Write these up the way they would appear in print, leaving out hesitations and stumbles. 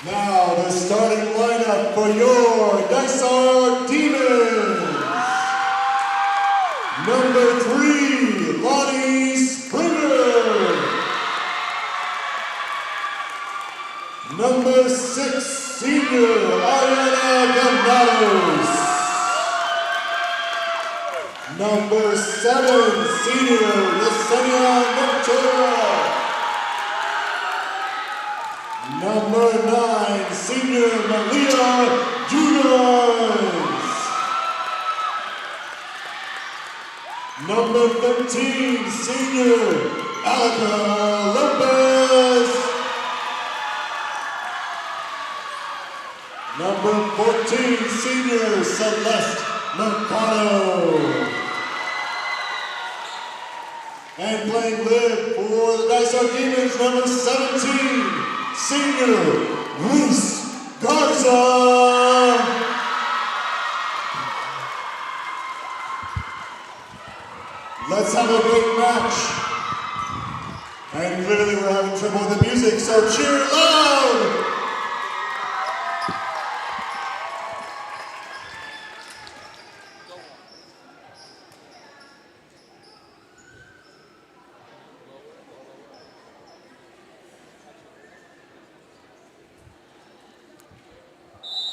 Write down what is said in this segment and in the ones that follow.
Now the starting lineup for your Dysart Demons. Number 3, Lonnie Springer. Number 6, Senior Ariana Granados. Number 7, Senior Yesenia Ventura. Number 9, Senior Malia Judas. Number 13, Senior Alaka Lopez. Number 14, Senior Celeste Mercado. And playing lid for the Dysart Demons, number 17, Senior Luis Garza. Let's have a great match. And clearly we're having trouble with the music, so cheer loud!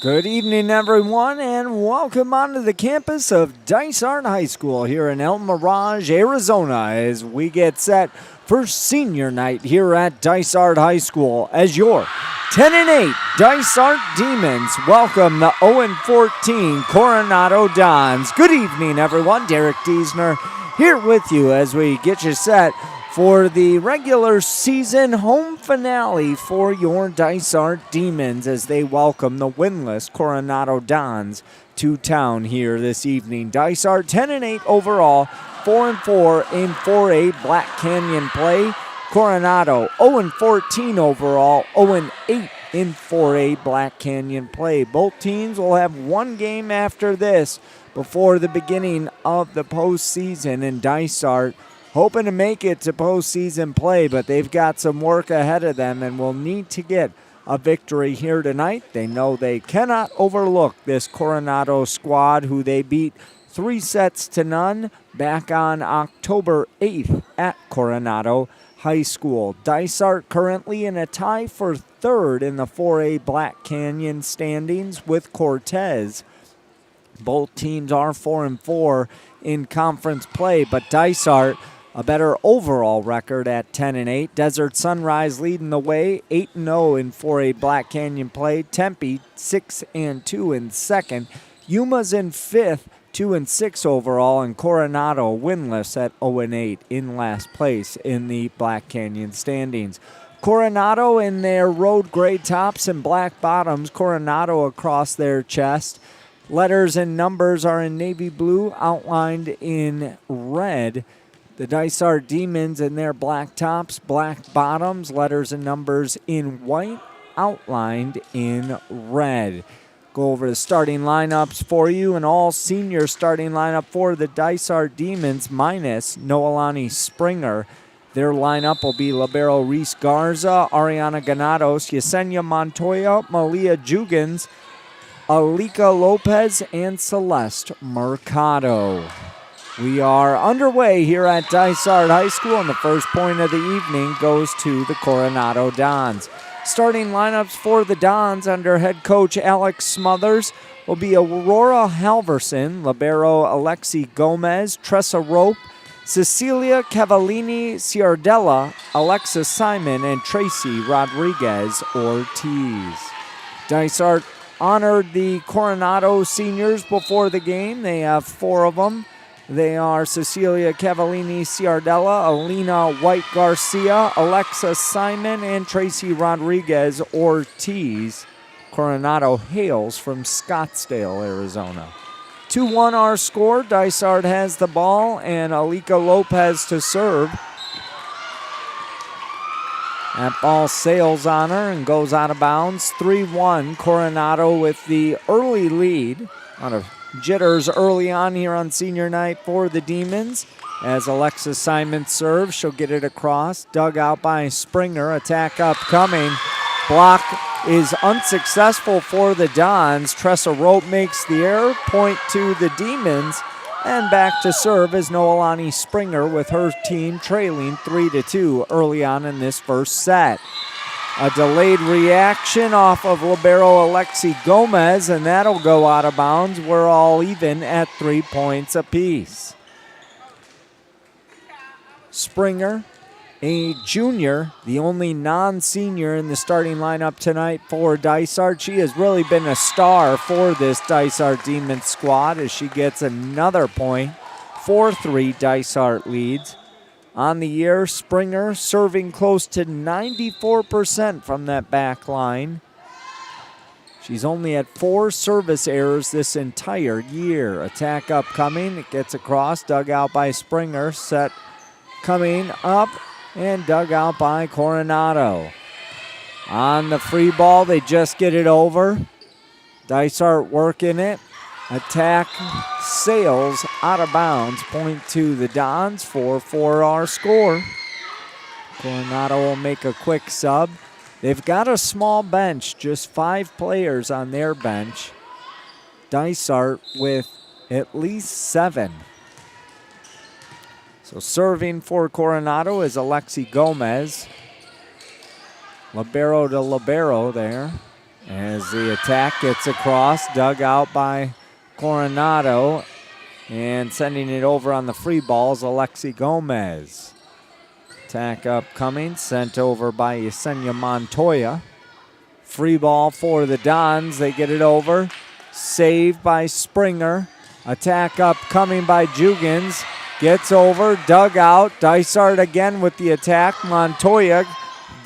Good evening, everyone, and welcome onto the campus of Dysart High School here in El Mirage, Arizona, as we get set for senior night here at Dysart High School. As your 10-8 Dysart Demons welcome the 0-14 Coronado Dons. Good evening, everyone. Derek Diesner here with you as we get you set for the regular season home finale for your Dysart Demons as they welcome the winless Coronado Dons to town here this evening. Dysart 10-8 overall, 4-4 in 4A Black Canyon play. Coronado 0-14 overall, 0-8 in 4A Black Canyon play. Both teams will have one game after this before the beginning of the postseason, and Dysart hoping to make it to postseason play, but they've got some work ahead of them and will need to get a victory here tonight. They know they cannot overlook this Coronado squad, who they beat 3-0 back on October 8th at Coronado High School. Dysart currently in a tie for third in the 4A Black Canyon standings with Cortez. Both teams are 4-4 in conference play, but Dysart a better overall record at 10-8. Desert Sunrise leading the way, 8-0 in 4A Black Canyon play. Tempe 6-2 in second. Yuma's in fifth, 2-6 overall, and Coronado winless at 0-8 in last place in the Black Canyon standings. Coronado in their road gray tops and black bottoms. Coronado across their chest. Letters and numbers are in navy blue, outlined in red. The Dysart Demons in their black tops, black bottoms, letters and numbers in white, outlined in red. Go over the starting lineups for you. An all-senior starting lineup for the Dysart Demons minus Noelani Springer. Their lineup will be Libero Reese Garza, Ariana Granados, Yesenia Montoya, Malia Jugans, Alika Lopez, and Celeste Mercado. We are underway here at Dysart High School, and the first point of the evening goes to the Coronado Dons. Starting lineups for the Dons under head coach Alex Smothers will be Aurora Halverson, libero Alexi Gomez, Tressa Rope, Cecilia Cavallini Ciardella, Alexa Simon, and Tracy Rodriguez Ortiz. Dysart honored the Coronado seniors before the game. They have 4 of them. They are Cecilia Cavallini Ciardella, Alina White Garcia, Alexa Simon, and Tracy Rodriguez Ortiz. Coronado hails from Scottsdale, Arizona. 2-1 our score. Dysart has the ball, and Alika Lopez to serve. That ball sails on her and goes out of bounds. 3-1, Coronado with the early lead. A lot of jitters early on here on senior night for the Demons. As Alexa Simon serves, she'll get it across. Dug out by Springer. Attack upcoming. Block is unsuccessful for the Dons. Tressa Rope makes the error, point to the Demons, and back to serve is Noelani Springer with her team trailing 3-2 early on in this first set. A delayed reaction off of libero Alexi Gomez, and that'll go out of bounds. We're all even at 3 points apiece. Springer, a junior, the only non-senior in the starting lineup tonight for Dysart. She has really been a star for this Dysart Demons squad as she gets another point. 4-3 Dysart leads. On the year, Springer serving close to 94% from that back line. She's only had 4 service errors this entire year. Attack upcoming, it gets across, dug out by Springer. Set coming up and dug out by Coronado. On the free ball, they just get it over. Dysart working it. Attack sails out of bounds. Point to the Dons for our score. Coronado will make a quick sub. They've got a small bench, just 5 players on their bench. Dysart with at least 7. So serving for Coronado is Alexi Gomez. Libero to libero there as the attack gets across, dug out by Coronado, and sending it over on the free balls, Alexi Gomez. Attack upcoming, sent over by Yesenia Montoya. Free ball for the Dons, they get it over. Saved by Springer. Attack upcoming by Jugans. Gets over, dug out. Dysart again with the attack. Montoya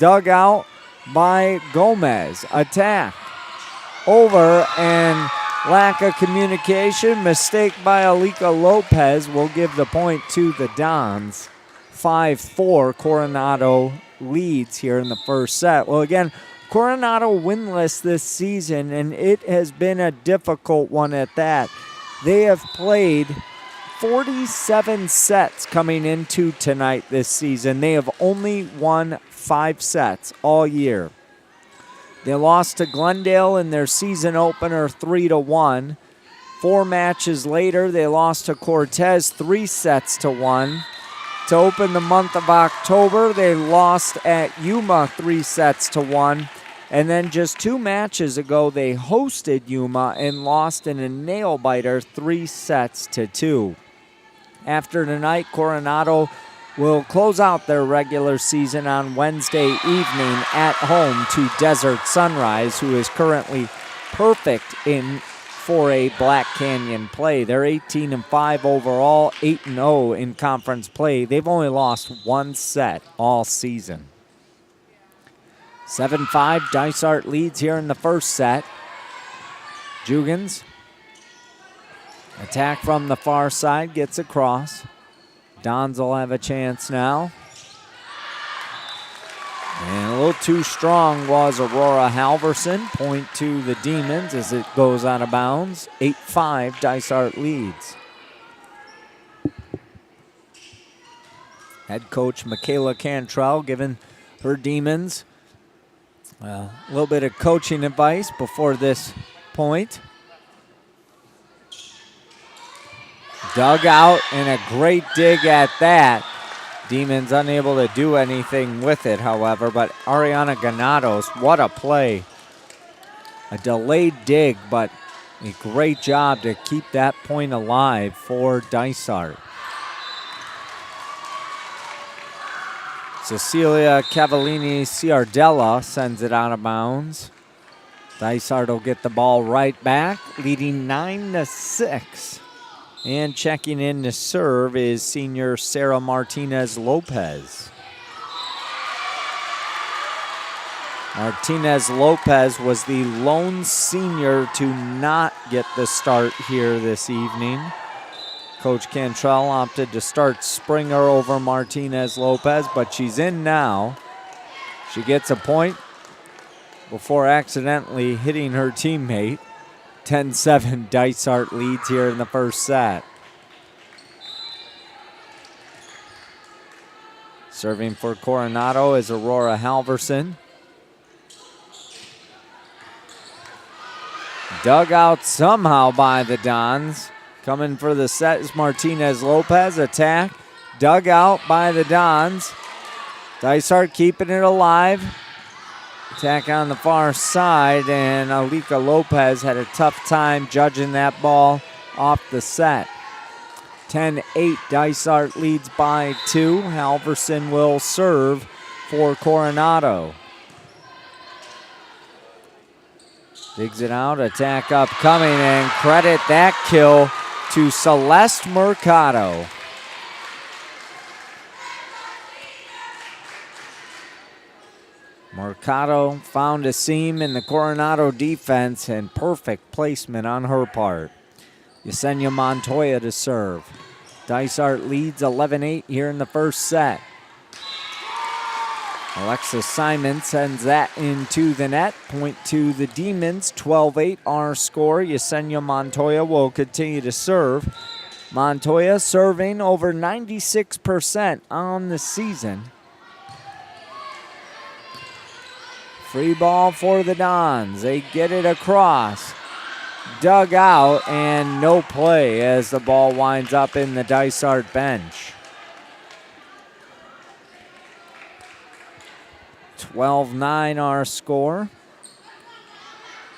dug out by Gomez. Attack over and lack of communication. Mistake by Alika Lopez will give the point to the Dons. 5-4 Coronado leads here in the first set. Well, again, Coronado winless this season, and it has been a difficult one at that. They have played 47 sets coming into tonight this season. They have only won 5 sets all year. They lost to Glendale in their season opener 3-1. 4 matches later, they lost to Cortez 3-1. To open the month of October, they lost at Yuma 3-1. And then just 2 matches ago, they hosted Yuma and lost in a nail-biter 3-2. After tonight, Coronado will close out their regular season on Wednesday evening at home to Desert Sunrise, who is currently perfect for a Black Canyon play. They're 18-5 overall, 8-0 in conference play. They've only lost 1 set all season. 7-5, Dysart leads here in the first set. Jugans, attack from the far side, gets across. Dons will have a chance now. And a little too strong was Aurora Halverson. Point to the Demons as it goes out of bounds. 8-5, Dysart leads. Head coach Michaela Cantrell giving her Demons a little bit of coaching advice before this point. Dug out and a great dig at that. Demons unable to do anything with it, however, but Ariana Granados, what a play. A delayed dig, but a great job to keep that point alive for Dysart. Cecilia Cavallini Ciardella sends it out of bounds. Dysart will get the ball right back, leading 9-6. And checking in to serve is senior Sarah Martinez-Lopez. Martinez-Lopez was the lone senior to not get the start here this evening. Coach Cantrell opted to start Springer over Martinez-Lopez, but she's in now. She gets a point before accidentally hitting her teammate. 10-7 Dysart leads here in the first set. Serving for Coronado is Aurora Halverson. Dug out somehow by the Dons. Coming for the set is Martinez Lopez. Attack. Dug out by the Dons. Dysart keeping it alive. Attack on the far side, and Alika Lopez had a tough time judging that ball off the set. 10-8, Dysart leads by 2. Halverson will serve for Coronado. Digs it out, attack upcoming, and credit that kill to Celeste Mercado. Mercado found a seam in the Coronado defense and perfect placement on her part. Yesenia Montoya to serve. Dysart leads 11-8 here in the first set. Alexis Simon sends that into the net. Point to the Demons. 12-8 our score. Yesenia Montoya will continue to serve. Montoya serving over 96% on the season. Free ball for the Dons. They get it across. Dug out and no play as the ball winds up in the Dysart bench. 12-9 our score.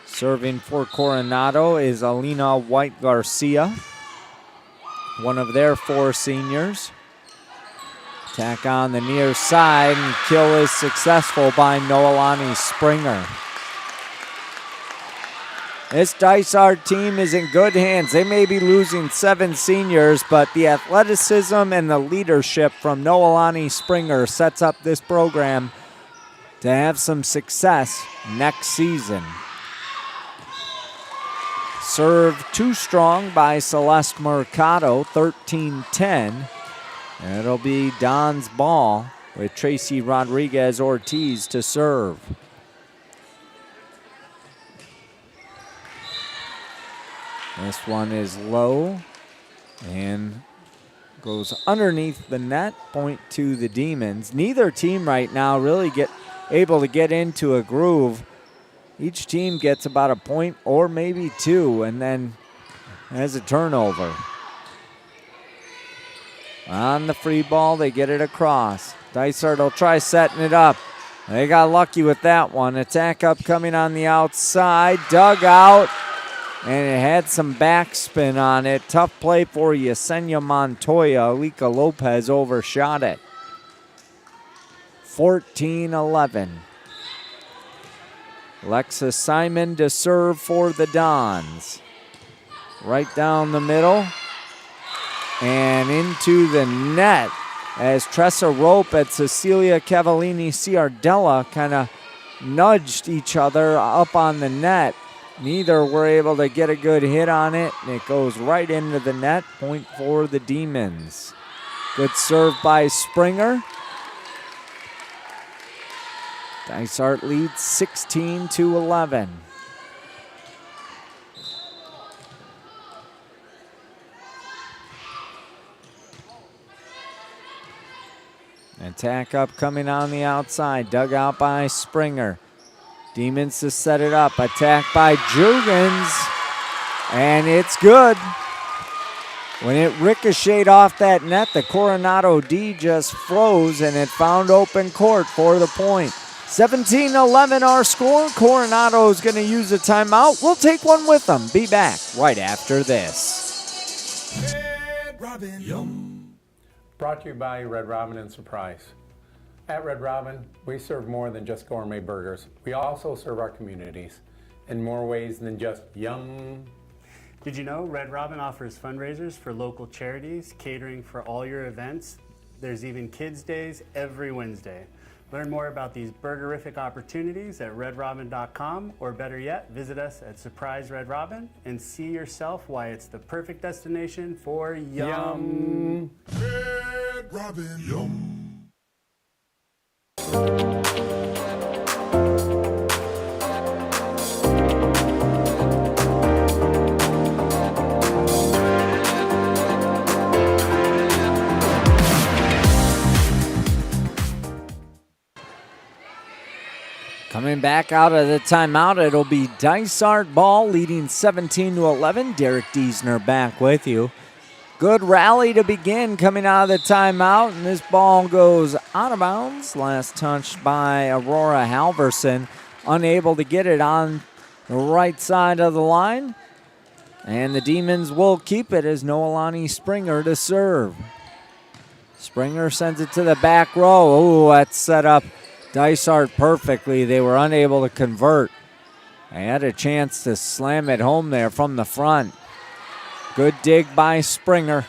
Serving for Coronado is Alina White Garcia, one of their 4 seniors. Attack on the near side, and kill is successful by Noelani Springer. This Dysart team is in good hands. They may be losing 7 seniors, but the athleticism and the leadership from Noelani Springer sets up this program to have some success next season. Serve too strong by Celeste Mercado, 13-10. And it'll be Don's ball with Tracy Rodriguez Ortiz to serve. This one is low and goes underneath the net. Point to the Demons. Neither team right now really able to get into a groove. Each team gets about a point or maybe 2 and then has a turnover. On the free ball, they get it across. Dysart will try setting it up. They got lucky with that one. Attack upcoming on the outside. Dug out, and it had some backspin on it. Tough play for Yesenia Montoya. Alika Lopez overshot it. 14-11. Alexis Simon to serve for the Dons. Right down the middle. And into the net as Tressa Rope and Cecilia Cavallini Ciardella kind of nudged each other up on the net. Neither were able to get a good hit on it, and it goes right into the net. Point for the Demons. Good serve by Springer. Dysart leads 16-11. Attack upcoming on the outside. Dug out by Springer. Demons to set it up. Attack by Juergens. And it's good. When it ricocheted off that net, the Coronado D just froze and it found open court for the point. 17-11 our score. Coronado is going to use a timeout. We'll take one with them. Be back right after this. Red Robin. Yum. Brought to you by Red Robin and Surprise. At Red Robin, we serve more than just gourmet burgers. We also serve our communities in more ways than just yum. Did you know Red Robin offers fundraisers for local charities, catering for all your events? There's even Kids Days every Wednesday. Learn more about these burgerific opportunities at redrobin.com, or better yet, visit us at Surprise Red Robin and see yourself why it's the perfect destination for yum. Red Robin, yum. Coming back out of the timeout, it'll be Dysart ball leading 17-11. Derek Diesner back with you. Good rally to begin coming out of the timeout, and this ball goes out of bounds. Last touched by Aurora Halverson, unable to get it on the right side of the line. And the Demons will keep it as Noelani Springer to serve. Springer sends it to the back row. Oh, that's set up Dysart perfectly. They were unable to convert. They had a chance to slam it home there from the front. Good dig by Springer.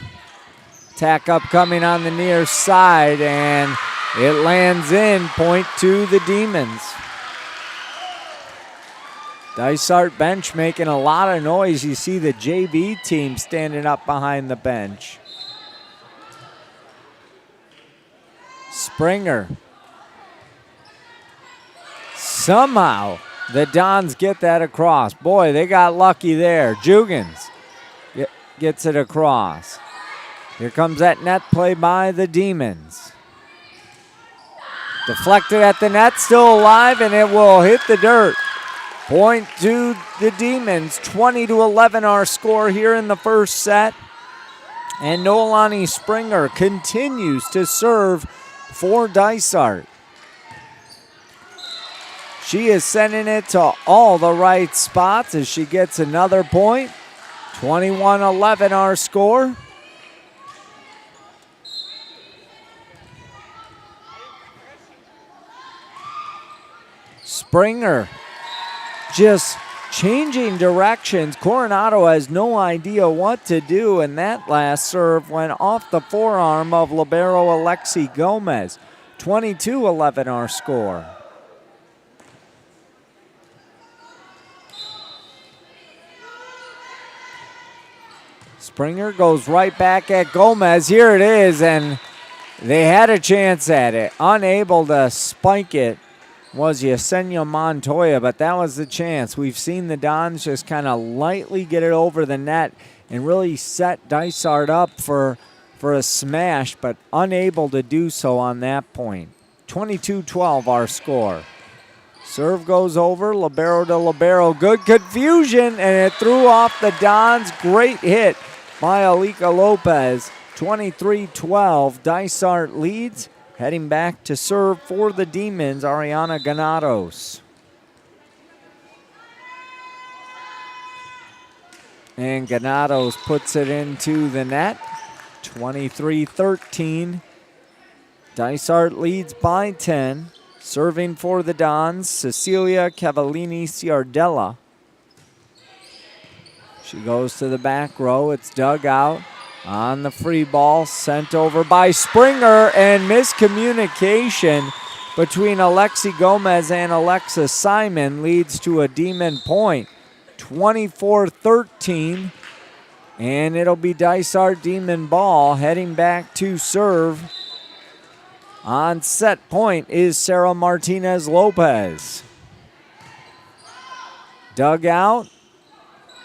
Tack up coming on the near side, and it lands in. Point to the Demons. Dysart bench making a lot of noise. You see the JV team standing up behind the bench. Springer. Somehow the Dons get that across. Boy, they got lucky there. Jugans gets it across. Here comes that net play by the Demons. Deflected at the net, still alive, and it will hit the dirt. Point to the Demons. 20-11 our score here in the first set. And Noelani Springer continues to serve for Dysart. She is sending it to all the right spots as she gets another point. 21-11 our score. Springer just changing directions. Coronado has no idea what to do, and that last serve went off the forearm of libero Alexi Gomez. 22-11 our score. Springer goes right back at Gomez. Here it is, and they had a chance at it. Unable to spike it was Yesenia Montoya, but that was the chance. We've seen the Dons just kind of lightly get it over the net and really set Dysart up for a smash, but unable to do so on that point. 22-12 our score. Serve goes over, libero to libero. Good confusion, and it threw off the Dons. Great hit by Alika Lopez. 23-12, Dysart leads. Heading back to serve for the Demons, Ariana Ganados. And Ganados puts it into the net. 23-13. Dysart leads by 10. Serving for the Dons, Cecilia Cavallini Ciardella. She goes to the back row. It's dug out. On the free ball, sent over by Springer, and miscommunication between Alexi Gomez and Alexa Simon leads to a Demon point. 24-13, and it'll be Dysart Demon ball heading back to serve. On set point is Sarah Martinez Lopez. Dug out,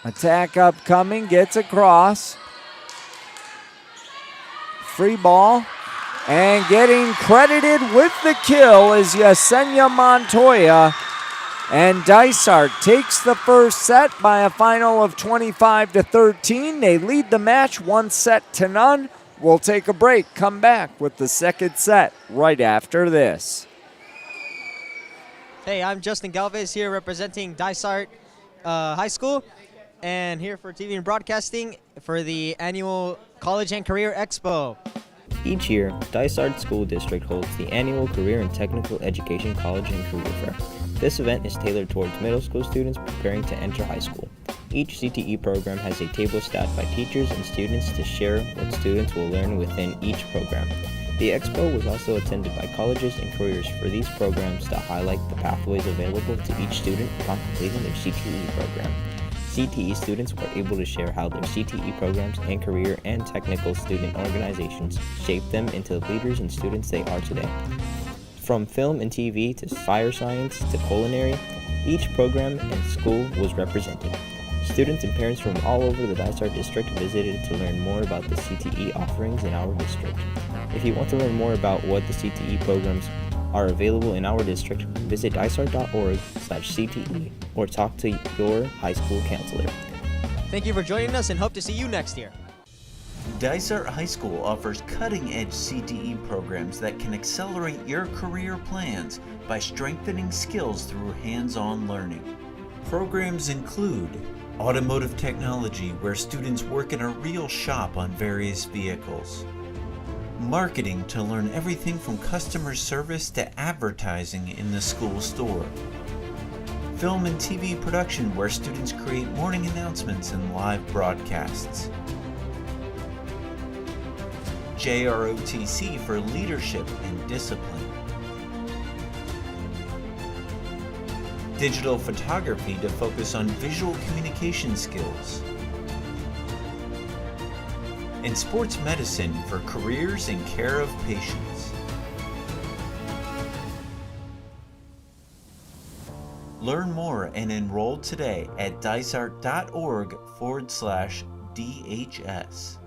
attack upcoming, gets across. Free ball, and getting credited with the kill is Yesenia Montoya, and Dysart takes the first set by a final of 25-13. They lead the match 1-0. We'll take a break, come back with the second set right after this. Hey, I'm Justin Galvez here representing Dysart High School, and here for TV and broadcasting for the annual College and Career Expo. Each year, Dysart School District holds the annual Career and Technical Education College and Career Fair. This event is tailored towards middle school students preparing to enter high school. Each CTE program has a table staffed by teachers and students to share what students will learn within each program. The expo was also attended by colleges and careers for these programs to highlight the pathways available to each student upon completing their CTE program. CTE students were able to share how their CTE programs and career and technical student organizations shaped them into the leaders and students they are today. From film and TV to fire science to culinary, each program and school was represented. Students and parents from all over the Dysart district visited to learn more about the CTE offerings in our district. If you want to learn more about what the CTE programs are available in our district, visit dysart.org/CTE or talk to your high school counselor. Thank you for joining us and hope to see you next year. Dysart High School offers cutting-edge CTE programs that can accelerate your career plans by strengthening skills through hands-on learning. Programs include automotive technology, where students work in a real shop on various vehicles. Marketing, to learn everything from customer service to advertising in the school store. Film and TV production, where students create morning announcements and live broadcasts. JROTC for leadership and discipline. Digital photography to focus on visual communication skills. And sports medicine for careers in care of patients. Learn more and enroll today at dysart.org/DHS.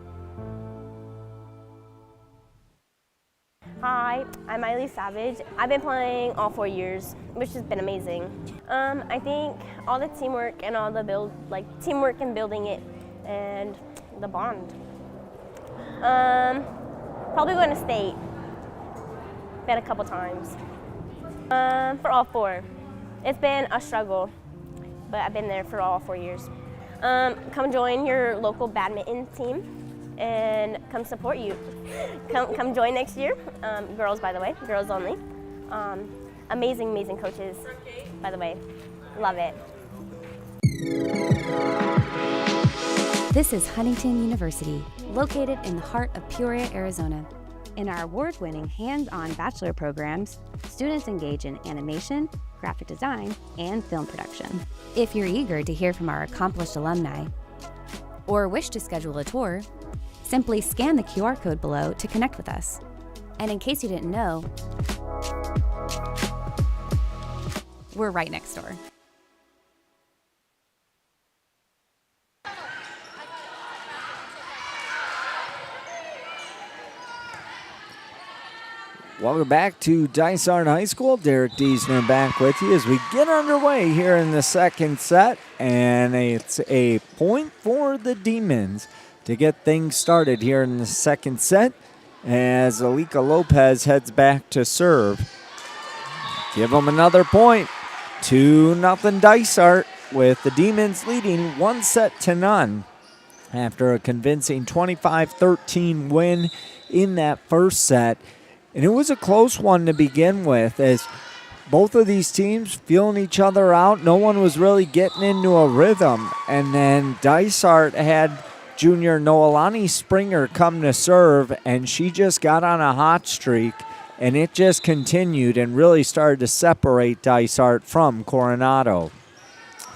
Hi, I'm Miley Savage. I've been playing all 4 years, which has been amazing. I think all the teamwork and all the teamwork and building it and the bond. Probably going to state. Been a couple times. For all 4. It's been a struggle, but I've been there for all 4 years. Come join your local badminton team and come support you. Come join next year. Girls, by the way, girls only. Amazing coaches, by the way. Love it. This is Huntington University, located in the heart of Peoria, Arizona. In our award-winning hands-on bachelor programs, students engage in animation, graphic design, and film production. If you're eager to hear from our accomplished alumni or wish to schedule a tour, simply scan the QR code below to connect with us. And in case you didn't know, we're right next door. Welcome back to Dysart High School. Derek Diesner back with you as we get underway here in the second set. And it's a point for the Demons to get things started here in the second set as Alika Lopez heads back to serve. Give them another point. 2-0 Dysart, with the Demons leading 1-0 after a convincing 25-13 win in that first set. And it was a close one to begin with, as both of these teams feeling each other out. No one was really getting into a rhythm. And then Dysart had junior Noelani Springer come to serve, and she just got on a hot streak, and it just continued and really started to separate Dysart from Coronado.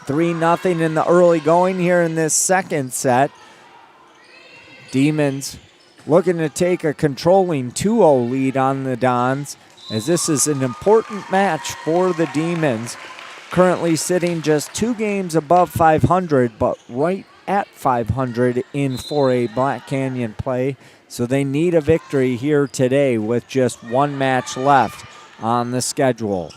3-0 in the early going here in this second set. Demons looking to take a controlling 2-0 lead on the Dons, as this is an important match for the Demons. Currently sitting just 2 games above 500, but right at 500 in 4A Black Canyon play. So they need a victory here today with just 1 match left on the schedule.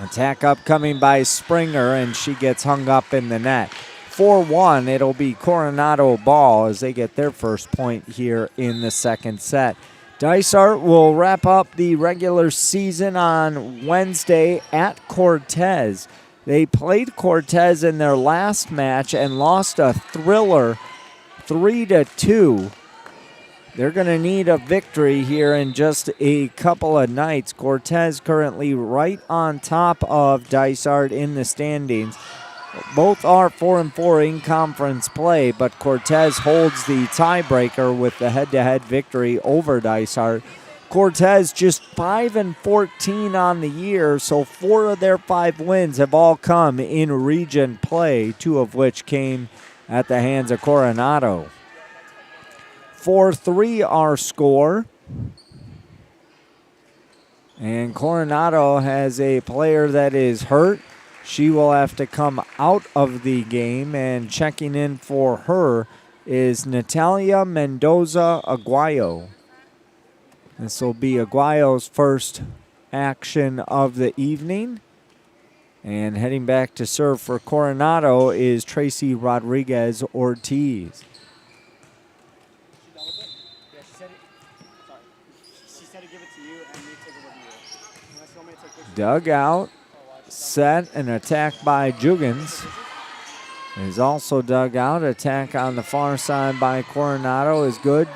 Attack upcoming by Springer, and she gets hung up in the net. 4-1, it'll be Coronado ball as they get their first point here in the second set. Dysart will wrap up the regular season on Wednesday at Cortez. They played Cortez in their last match and lost a thriller 3-2. They're going to need a victory here in just a couple of nights. Cortez currently right on top of Dysart in the standings. Both are 4-4 in conference play, but Cortez holds the tiebreaker with the head-to-head victory over Dysart. Cortez just 5-14 on the year, so 4 of their 5 wins have all come in region play, 2 of which came at the hands of Coronado. 4-3 our score. And Coronado has a player that is hurt. She will have to come out of the game, and checking in for her is Natalia Mendoza Aguayo. This will be Aguayo's first action of the evening. And heading back to serve for Coronado is Tracy Rodriguez Ortiz. Dug out, set, and attack by Juggens. Is also dug out. Attack on the far side by Coronado is good.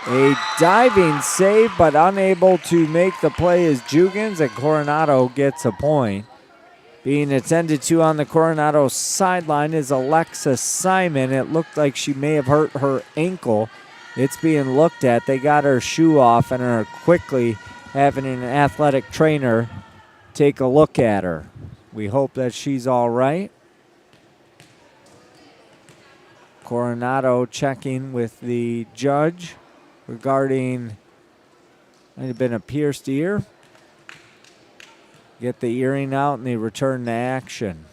A diving save, but unable to make the play is Juggens, and Coronado gets a point. Being attended to on the Coronado sideline is Alexis Simon. It looked like she may have hurt her ankle. It's being looked at. They got her shoe off and are quickly having an athletic trainer take a look at her. We hope that she's all right. Coronado checking with the judge regarding, might have been a pierced ear. Get the earring out and they return to action.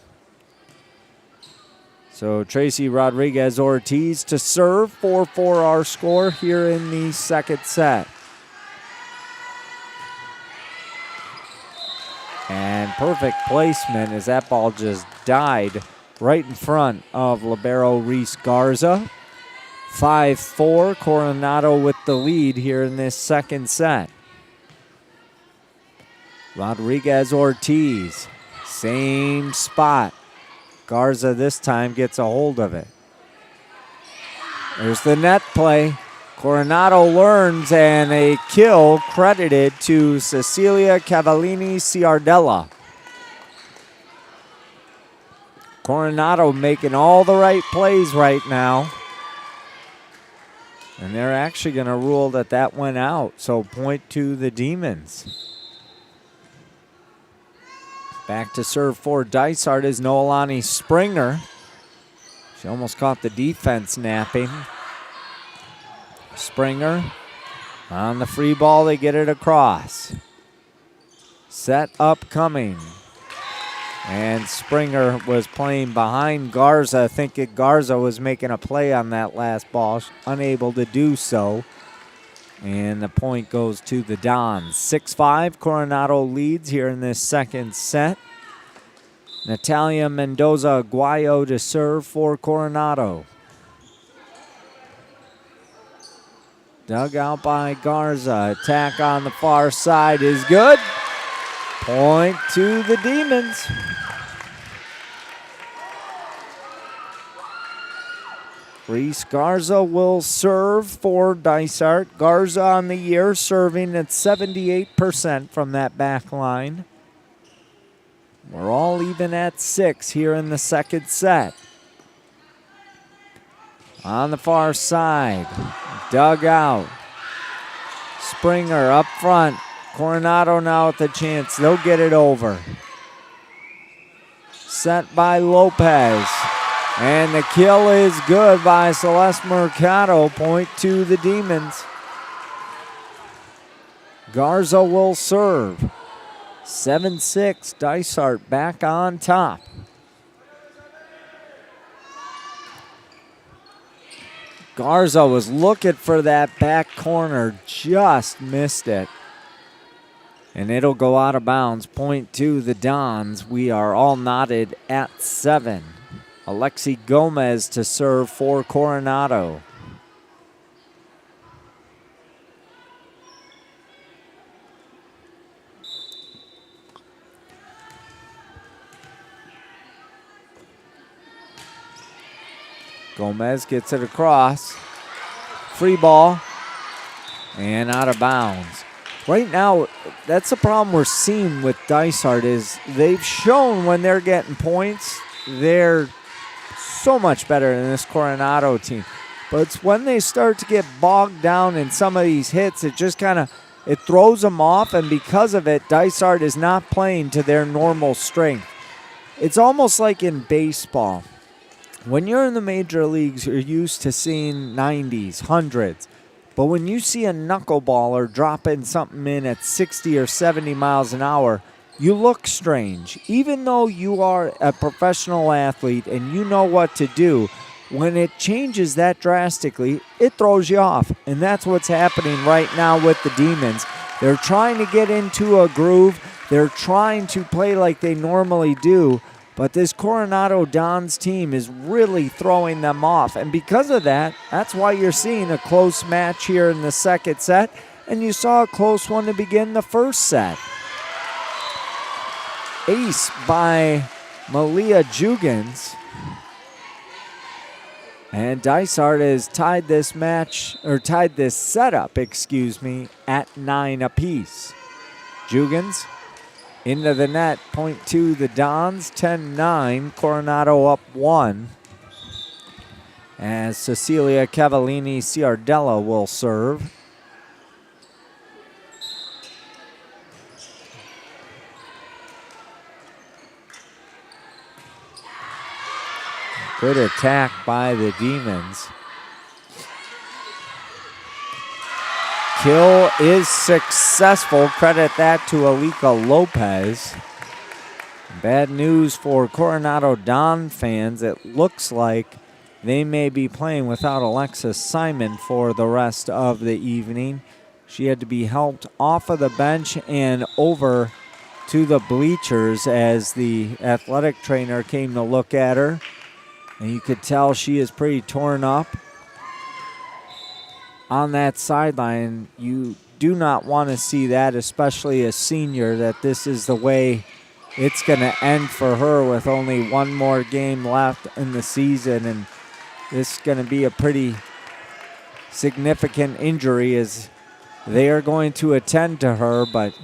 So Tracy Rodriguez Ortiz to serve, 4-4 our score here in the second set. And perfect placement as that ball just died right in front of libero Reese Garza. 5-4, Coronado with the lead here in this second set. Rodriguez Ortiz, same spot. Garza this time gets a hold of it. There's the net play. Coronado learns, and a kill credited to Cecilia Cavallini Ciardella. Coronado making all the right plays right now. And they're actually going to rule that that went out. So point to the Demons. Back to serve for Dysart is Noelani Springer. She almost caught the defense napping. Springer on the free ball, they get it across. Set upcoming. And Springer was playing behind Garza, thinking Garza was making a play on that last ball, unable to do so. And the point goes to the Dons. 6-5, Coronado leads here in this second set. Natalia Mendoza Aguayo to serve for Coronado. Dug out by Garza. Attack on the far side is good. Point to the Demons. Reese Garza will serve for Dysart. Garza on the year serving at 78% from that back line. We're all even at 6 here in the second set. On the far side, dug out. Springer up front. Coronado now with the chance. They'll get it over. Set by Lopez. And the kill is good by Celeste Mercado. Point to the Demons. Garza will serve. 7-6, Dysart back on top. Garza was looking for that back corner, just missed it. And it'll go out of bounds. Point to the Dons. We are all knotted at 7. Alexi Gomez to serve for Coronado. Gomez gets it across. Free ball. And out of bounds. Right now, that's the problem we're seeing with Dysart is they've shown when they're getting points, they're so much better than this Coronado team. But it's when they start to get bogged down in some of these hits, it just kind of, it throws them off, and because of it, Dysart is not playing to their normal strength. It's almost like in baseball. When you're in the major leagues, you're used to seeing 90s, 100s. But when you see a knuckleballer dropping something in at 60 or 70 miles an hour, you look strange. Even though you are a professional athlete and you know what to do, when it changes that drastically, it throws you off. And that's what's happening right now with the Demons. They're trying to get into a groove. They're trying to play like they normally do, but this Coronado Dons team is really throwing them off. And because of that, that's why you're seeing a close match here in the second set, and you saw a close one to begin the first set. Ace by Malia Jugans. And Dysart has tied this setup, at 9 apiece. Jugans into the net, point to the Dons, 10-9, Coronado up 1. As Cecilia Cavallini Ciardella will serve. Good attack by the Demons. Kill is successful. Credit that to Alika Lopez. Bad news for Coronado Don fans. It looks like they may be playing without Alexis Simon for the rest of the evening. She had to be helped off of the bench and over to the bleachers as the athletic trainer came to look at her. And you could tell she is pretty torn up on that sideline. You do not want to see that, especially a senior, that this is the way it's going to end for her with only one more game left in the season. And this is going to be a pretty significant injury as they are going to attend to her, but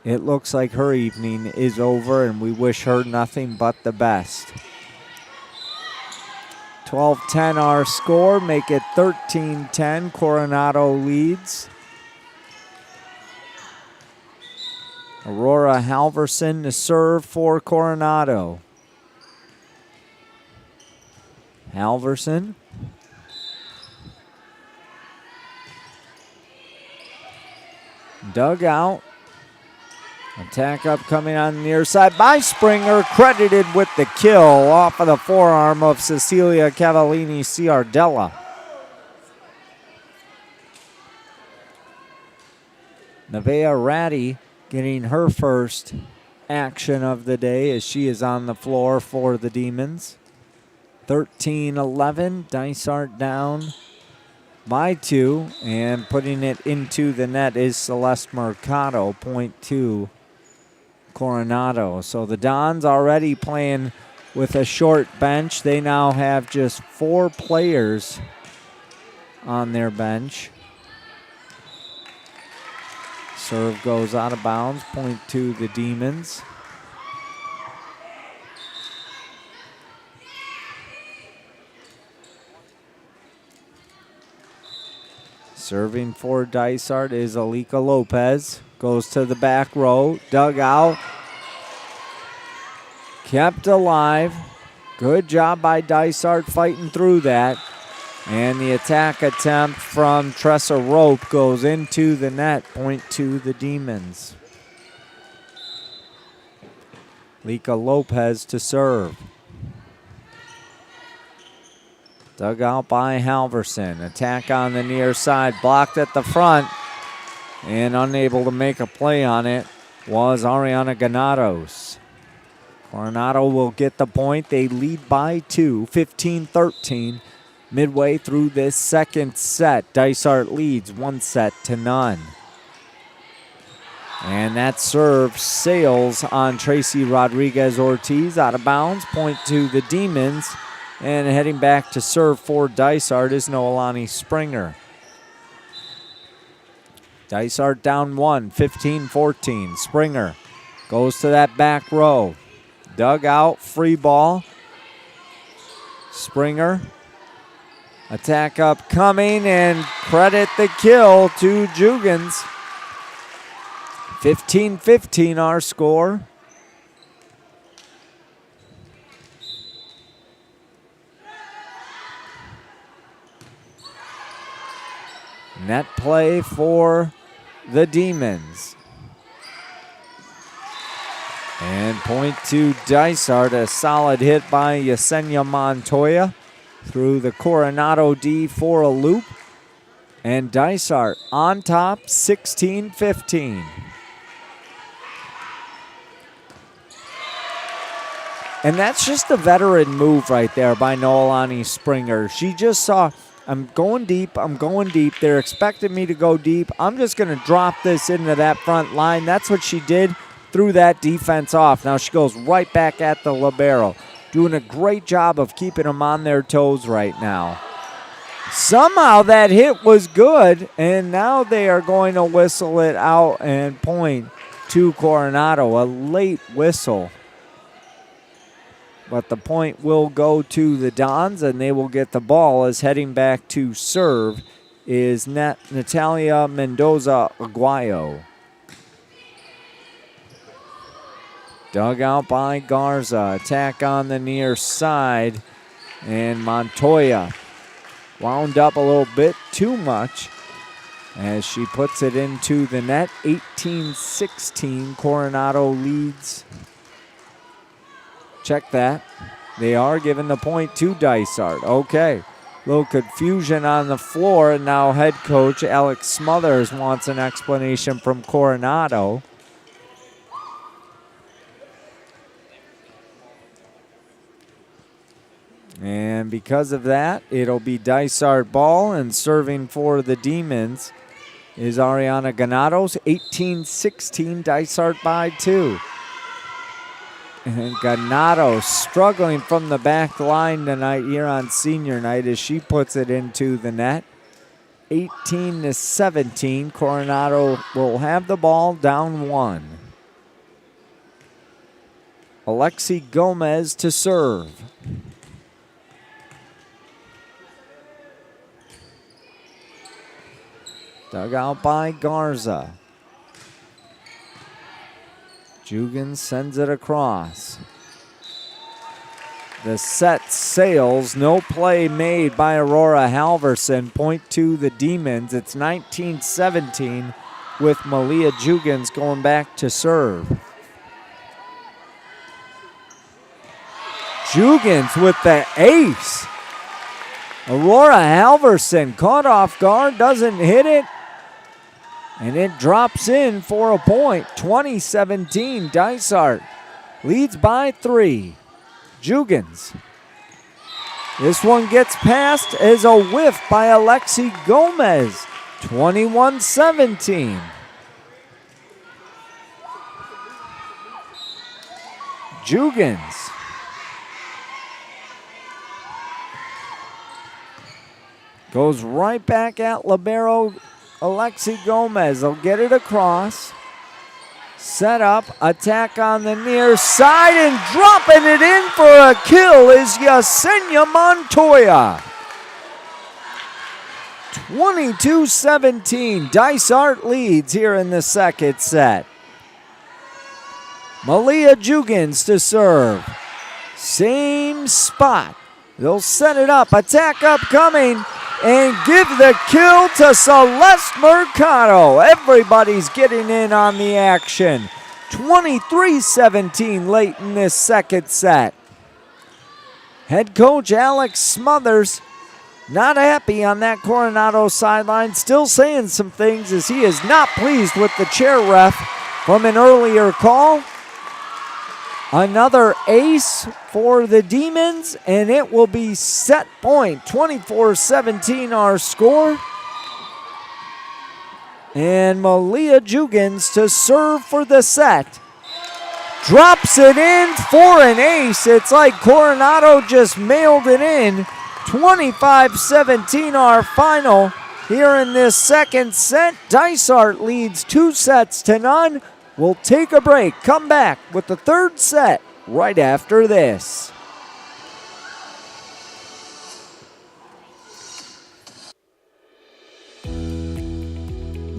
it looks like her evening is over, and we wish her nothing but the best. 12-10 our score, make it 13-10. Coronado leads. Aurora Halverson to serve for Coronado. Halverson. Dug out. Attack up coming on the near side by Springer, credited with the kill off of the forearm of Cecilia Cavallini Ciardella. Nevaeh Ratty getting her first action of the day as she is on the floor for the Demons. 13-11, Dysart down by 2, and putting it into the net is Celeste Mercado, point 2. Coronado. So the Dons already playing with a short bench. They now have just 4 players on their bench. Serve goes out of bounds, point to the Demons. Serving for Dysart is Alika Lopez. Goes to the back row, dug out, kept alive. Good job by Dysart fighting through that. And the attack attempt from Tressa Rope goes into the net, point to the Demons. Alika Lopez to serve. Dug out by Halverson. Attack on the near side, blocked at the front. And unable to make a play on it was Ariana Granados. Coronado will get the point. They lead by 2, 15-13. Midway through this second set, Dysart leads 1-0. And that serve sails on Tracy Rodriguez-Ortiz out of bounds. Point to the Demons. And heading back to serve for Dysart is Noelani Springer. Dysart down 1, 15-14. Springer goes to that back row. Dug out, free ball. Springer. Attack up coming, and credit the kill to Jugans. 15-15 our score. Net play for the Demons. And point to Dysart, a solid hit by Yesenia Montoya through the Coronado D for a loop. And Dysart on top, 16-15. And that's just a veteran move right there by Noelani Springer. She just saw, I'm going deep. They're expecting me to go deep. I'm just going to drop this into that front line. That's what she did, threw that defense off. Now she goes right back at the libero. Doing a great job of keeping them on their toes right now. Somehow that hit was good, and now they are going to whistle it out and point to Coronado. A late whistle. But the point will go to the Dons, and they will get the ball as heading back to serve is Natalia Mendoza Aguayo. Dug out by Garza. Attack on the near side. And Montoya wound up a little bit too much as she puts it into the net. 18-16. Coronado leads. Check that. They are giving the point to Dysart. Okay. Little confusion on the floor. And now head coach Alex Smothers wants an explanation from Coronado. And because of that, it'll be Dysart ball, and serving for the Demons is Ariana Ganados. 18-16, Dysart by 2. And Ganados struggling from the back line tonight here on senior night as she puts it into the net. 18-17, Coronado will have the ball down 1. Alexi Gomez to serve. Dug out by Garza. Jugan sends it across. The set sails. No play made by Aurora Halverson. Point to the Demons. It's 19-17 with Malia Jugans going back to serve. Jugans with the ace. Aurora Halverson caught off guard, doesn't hit it. And it drops in for a point. 20-17, Dysart leads by 3. Jugans. This one gets past as a whiff by Alexi Gomez. 21-17. Jugans. Goes right back at libero Alexi Gomez. They'll get it across. Set up, attack on the near side, and dropping it in for a kill is Yesenia Montoya. 22-17, Dysart leads here in the second set. Malia Jugans to serve. Same spot. They'll set it up, attack upcoming, and give the kill to Celeste Mercado. Everybody's getting in on the action. 23-17 late in this second set. Head coach Alex Smothers not happy on that Coronado sideline. Still saying some things as he is not pleased with the chair ref from an earlier call. Another ace for the Demons, and it will be set point. 24-17 our score. And Malia Jugans to serve for the set. Drops it in for an ace. It's like Coronado just mailed it in. 25-17 our final here in this second set. Dysart leads 2-0. We'll take a break, come back with the third set right after this.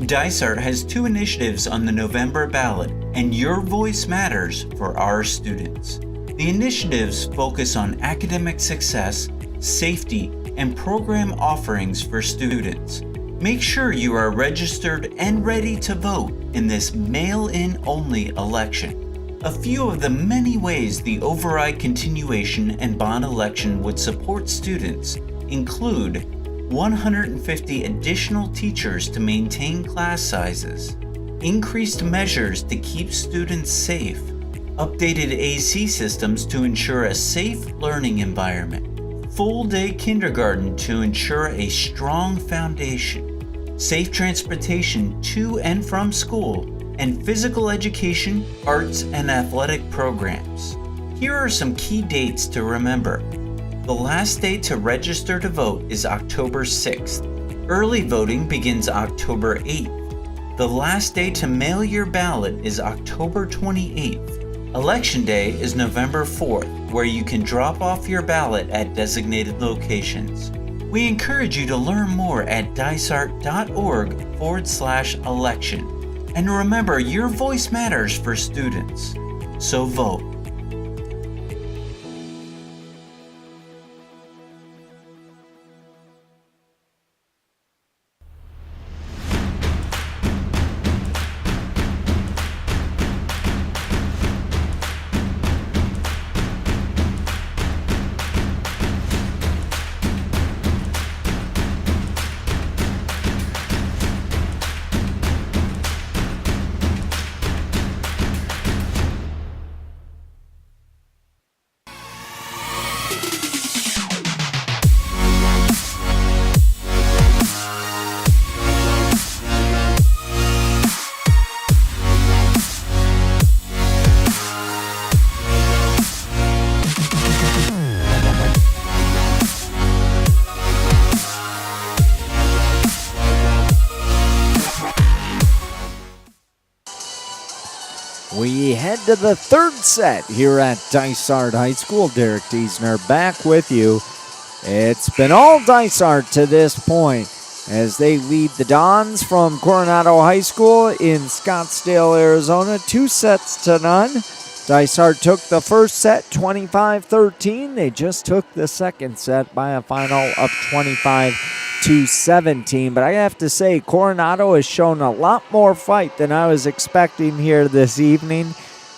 Dysart has 2 initiatives on the November ballot, and your voice matters for our students. The initiatives focus on academic success, safety, and program offerings for students. Make sure you are registered and ready to vote in this mail-in only election. A few of the many ways the override continuation and bond election would support students include 150 additional teachers to maintain class sizes, increased measures to keep students safe, updated AC systems to ensure a safe learning environment, full-day kindergarten to ensure a strong foundation, safe transportation to and from school, and physical education, arts, and athletic programs. Here are some key dates to remember. The last day to register to vote is October 6th. Early voting begins October 8th. The last day to mail your ballot is October 28th. Election Day is November 4th, where you can drop off your ballot at designated locations. We encourage you to learn more at dysart.org/election. And remember, your voice matters for students. So vote. We head to the third set here at Dysart High School. Derek Diesner back with you. It's been all Dysart to this point as they lead the Dons from Coronado High School in Scottsdale, Arizona, 2-0. Dysart took the first set 25-13. They just took the second set by a final of 25-17. But I have to say, Coronado has shown a lot more fight than I was expecting here this evening.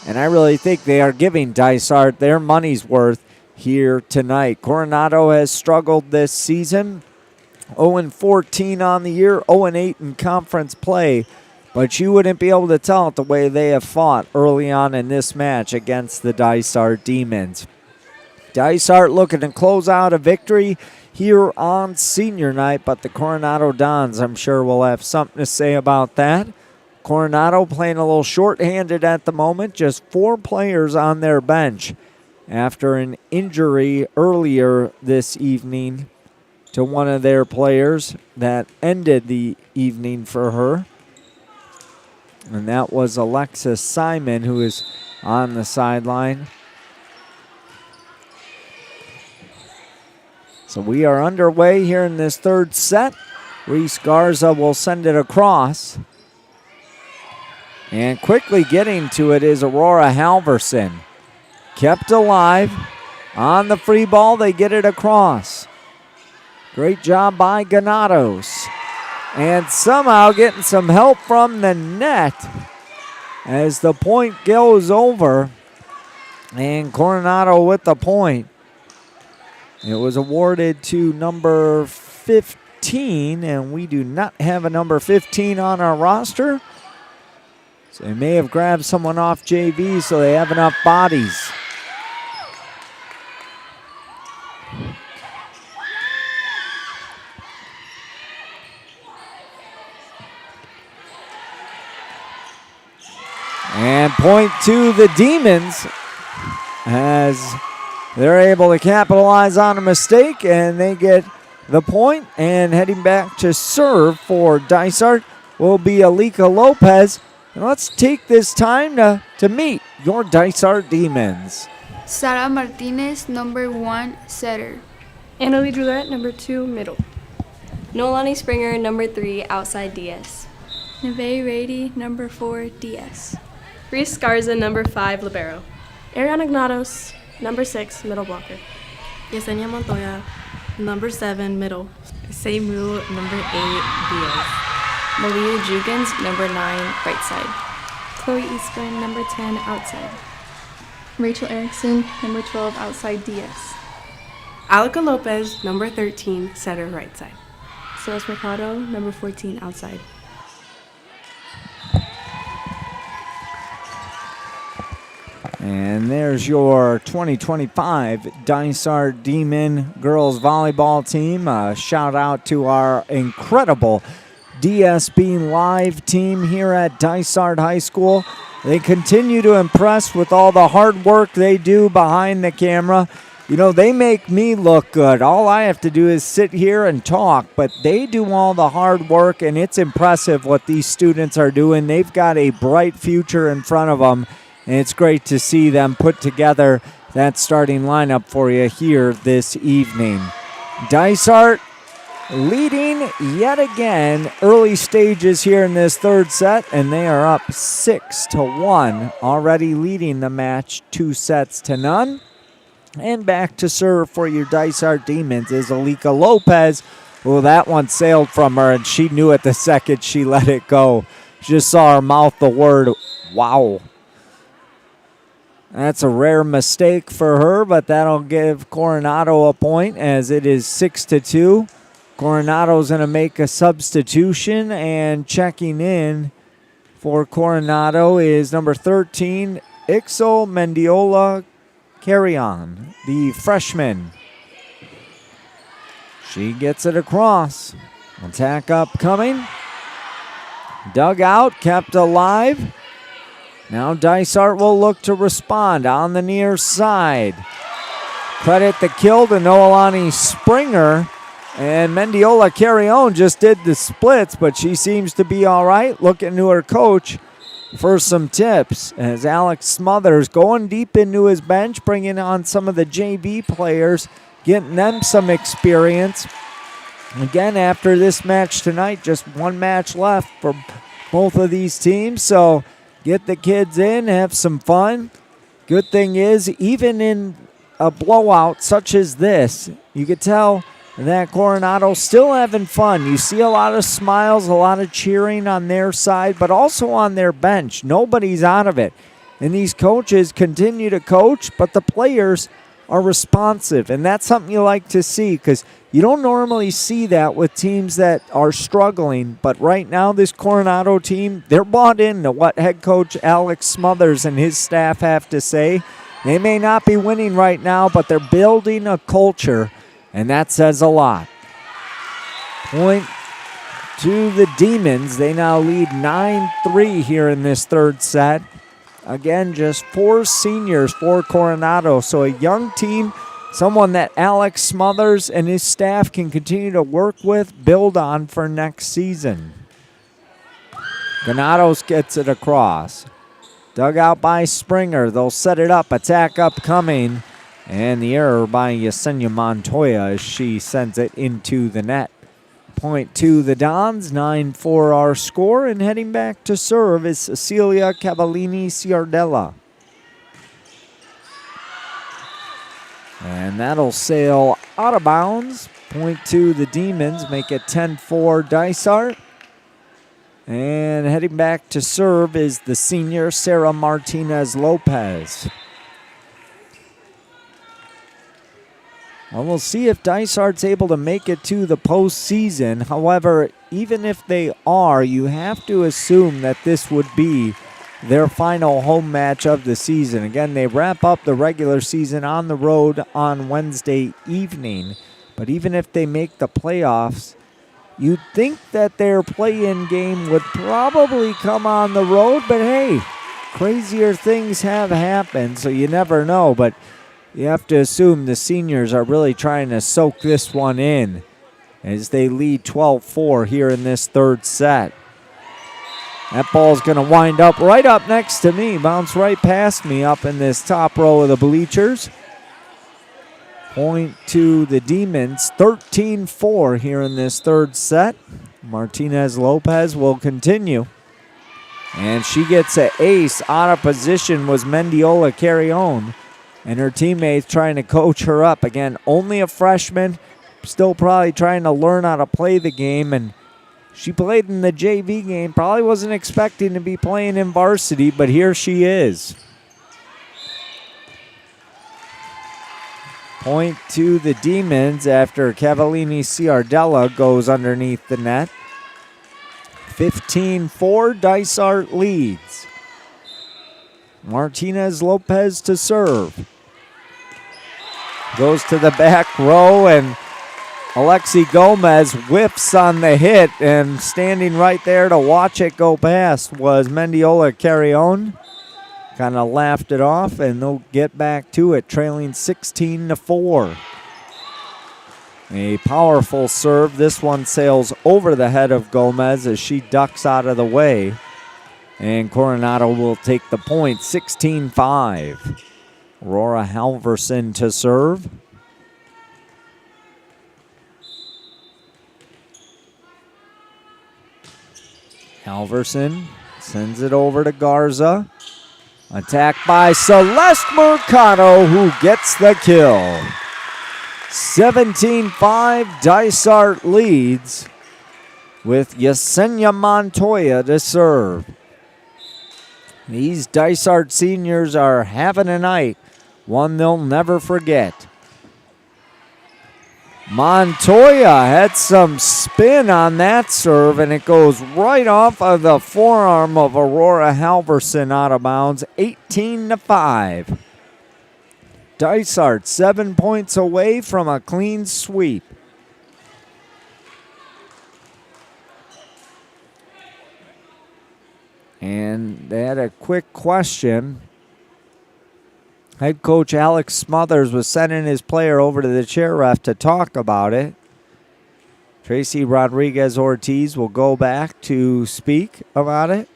And I really think they are giving Dysart their money's worth here tonight. Coronado has struggled this season. 0-14 on the year, 0-8 in conference play. But you wouldn't be able to tell it the way they have fought early on in this match against the Dysart Demons. Dysart looking to close out a victory here on senior night, but the Coronado Dons, I'm sure, will have something to say about that. Coronado playing a little shorthanded at the moment, just 4 players on their bench after an injury earlier this evening to one of their players that ended the evening for her. And that was Alexis Simon, who is on the sideline. So we are underway here in this third set. Reese Garza will send it across. And quickly getting to it is Aurora Halverson. Kept alive. On the free ball, they get it across. Great job by Ganados. And somehow getting some help from the net as the point goes over. And Coronado with the point. It was awarded to number 15, and we do not have a number 15 on our roster. So they may have grabbed someone off JV so they have enough bodies. And point to the Demons as they're able to capitalize on a mistake, and they get the point. And heading back to serve for Dysart will be Alika Lopez. And let's take this time to meet your Dysart Demons. Sara Martinez, number 1, setter. Annalie Droulet, number 2, middle. Nolani Springer, number 3, outside DS. Neve Rady, number 4, DS. Reese Garza, number 5, libero. Ariana Gnados, number 6, middle blocker. Yesenia Montoya, number 7, middle. Seymour, number 8, DS. Malia Jugans, number 9, right side. Chloe Eastburn, number 10, outside. Rachel Erickson, number 12, outside DS. Alika Lopez, number 13, setter, right side. Celeste Mercado, number 14, outside. And there's your 2025 Dysart Demon girls volleyball team. Shout out to our incredible DSB Live team here at Dysart High School. They continue to impress with all the hard work they do behind the camera. You know, they make me look good. All I have to do is sit here and talk, but they do all the hard work, and it's impressive what these students are doing. They've got a bright future in front of them, and it's great to see them put together that starting lineup for you here this evening. Dysart leading yet again, early stages here in this third set, and they are up 6-1, already leading the match 2-0. And back to serve for your Dysart Demons is Alika Lopez. Well, that one sailed from her, and she knew it the second she let it go. She just saw her mouth the word, wow. That's a rare mistake for her, but that'll give Coronado a point as it is 6-2. Coronado's going to make a substitution, and checking in for Coronado is number 13, Ixo Mendiola Carrion, the freshman. She gets it across. Attack upcoming. Dug out, kept alive. Now Dysart will look to respond on the near side. Credit the kill to Noelani Springer. And Mendiola Carrion just did the splits, but she seems to be all right. Looking to her coach for some tips as Alex Smothers going deep into his bench, bringing on some of the JV players, getting them some experience. Again, after this match tonight, just one match left for both of these teams, so get the kids in, have some fun. Good thing is, even in a blowout such as this, you could tell that Coronado's still having fun. You see a lot of smiles, a lot of cheering on their side, but also on their bench. Nobody's out of it. And these coaches continue to coach, but the players are responsive. And that's something you like to see because you don't normally see that with teams that are struggling. But right now, this Coronado team, they're bought into what head coach Alex Smothers and his staff have to say. They may not be winning right now, but they're building a culture, and that says a lot. Point to the Demons. They now lead 9-3 here in this third set. Again, just 4 seniors for Coronado. So a young team, someone that Alex Smothers and his staff can continue to work with, build on for next season. Granados gets it across. Dug out by Springer. They'll set it up. Attack upcoming. And the error by Yesenia Montoya as she sends it into the net. Point to the Dons, 9-4 our score, and heading back to serve is Cecilia Cavallini Ciardella. And that'll sail out of bounds. Point to the Demons, make it 10-4 Dysart. And heading back to serve is the senior Sarah Martinez Lopez. Well, we'll see if Dysart's able to make it to the postseason. However, even if they are, you have to assume that this would be their final home match of the season. Again, they wrap up the regular season on the road on Wednesday evening. But even if they make the playoffs, you'd think that their play-in game would probably come on the road. But hey, crazier things have happened, so you never know. But you have to assume the seniors are really trying to soak this one in as they lead 12-4 here in this third set. That ball's going to wind up right up next to me, bounce right past me up in this top row of the bleachers. Point to the Demons, 13-4 here in this third set. Martinez Lopez will continue. And she gets an ace. Out of position was Mendiola Carrion. And her teammates trying to coach her up. Again, only a freshman, still probably trying to learn how to play the game. And she played in the JV game, probably wasn't expecting to be playing in varsity, but here she is. Point to the Demons after Cavallini Ciardella goes underneath the net. 15-4, Dysart leads. Martinez Lopez to serve. Goes to the back row, and Alexi Gomez whips on the hit, and standing right there to watch it go past was Mendiola Carrion. Kind of laughed it off, and they'll get back to it, trailing 16-4. A powerful serve. This one sails over the head of Gomez as she ducks out of the way. And Coronado will take the point, 16-5. Aurora Halverson to serve. Halverson sends it over to Garza. Attack by Celeste Mercado, who gets the kill. 17-5, Dysart leads with Yesenia Montoya to serve. These Dysart seniors are having a night, one they'll never forget. Montoya had some spin on that serve, and it goes right off of the forearm of Aurora Halverson out of bounds, 18-5. Dysart 7 points away from a clean sweep. And they had a quick question. Head coach Alex Smothers was sending his player over to the chair ref to talk about it. Tracy Rodriguez Ortiz will go back to speak about it.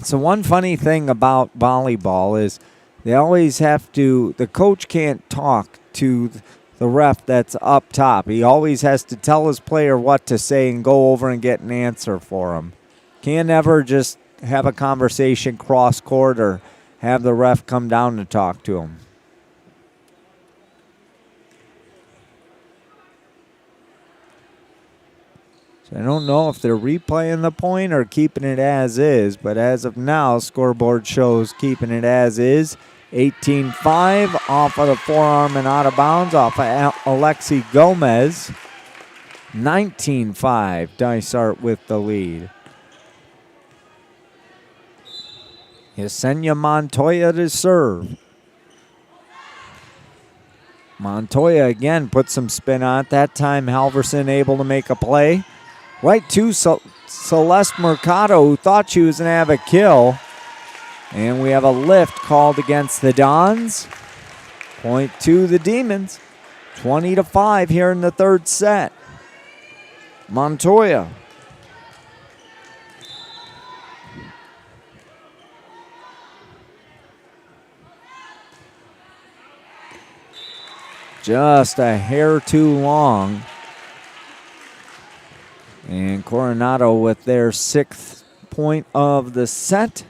So one funny thing about volleyball is they always have to, the coach can't talk to the ref that's up top. He always has to tell his player what to say and go over and get an answer for him. Can't ever just have a conversation cross court or have the ref come down to talk to him. So I don't know if they're replaying the point or keeping it as is, but as of now, scoreboard shows keeping it as is. 18-5 off of the forearm and out of bounds off of Alexi Gomez. 19-5, Dysart with the lead. Yesenia Montoya to serve. Montoya again put some spin on it. That time Halverson able to make a play. Right to Celeste Mercado, who thought she was going to have a kill. And we have a lift called against the Dons. Point to the Demons. 20-5 here in the third set. Montoya. Just a hair too long. And Coronado with their 6th point of the set.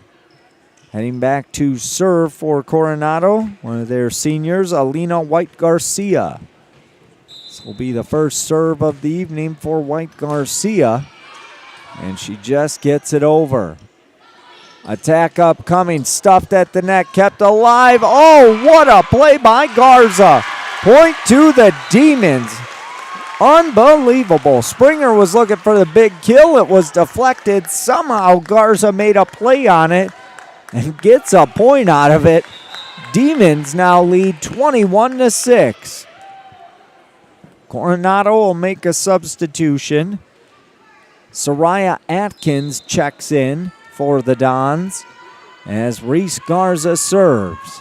Heading back to serve for Coronado, one of their seniors, Alina White Garcia. This will be the first serve of the evening for White Garcia. And she just gets it over. Attack upcoming, stuffed at the net, kept alive. Oh, what a play by Garza. Point to the Demons. Unbelievable. Springer was looking for the big kill. It was deflected. Somehow Garza made a play on it and gets a point out of it. Demons now lead 21-6. Coronado will make a substitution. Soraya Atkins checks in for the Dons as Reese Garza serves.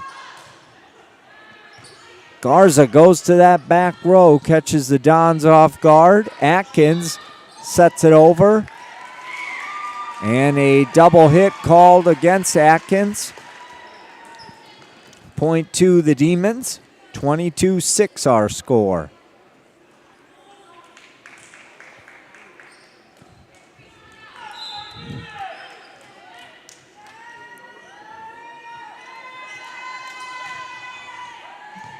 Garza goes to that back row, catches the Dons off guard. Atkins sets it over. And a double hit called against Atkins. Point to the Demons. 22-6 our score.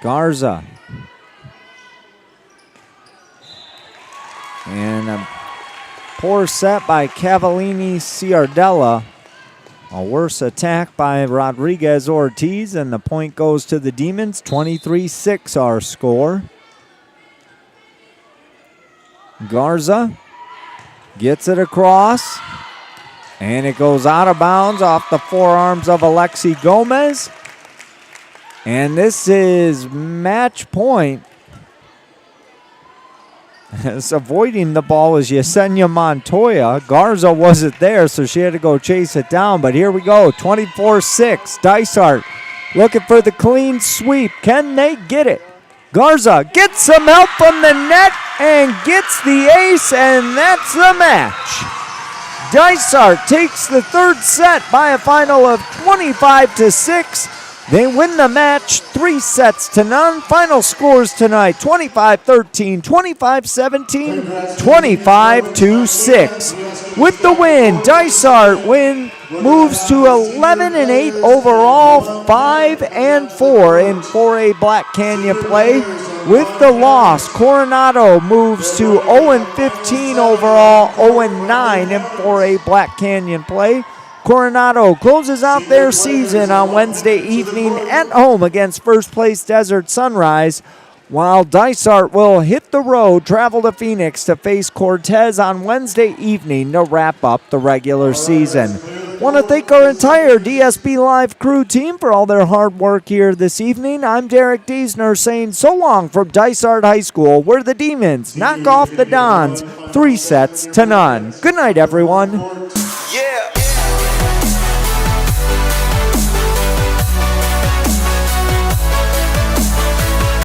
Garza. And a poor set by Cavallini Ciardella. A worse attack by Rodriguez Ortiz, and the point goes to the Demons. 23-6 our score. Garza gets it across, and it goes out of bounds off the forearms of Alexi Gomez. And this is match point. It's avoiding the ball is Yesenia Montoya. Garza wasn't there, so she had to go chase it down. But here we go, 24-6. Dysart looking for the clean sweep. Can they get it? Garza gets some help from the net and gets the ace, and that's the match. Dysart takes the third set by a final of 25-6. They win the match 3-0. Final scores tonight, 25-13, 25-17, 25-6. With the win, Dysart moves to 11-8 overall, 5-4 in 4A Black Canyon play. With the loss, Coronado moves to 0-15 overall, 0-9 in 4A Black Canyon play. Coronado closes out their season on Wednesday evening at home against first place Desert Sunrise, while Dysart will hit the road, travel to Phoenix to face Cortez on Wednesday evening to wrap up the regular season. Want to thank our entire DSB Live crew team for all their hard work here this evening. I'm Derek Diesner saying so long from Dysart High School, where the Demons knock off the Dons 3-0. Good night, everyone.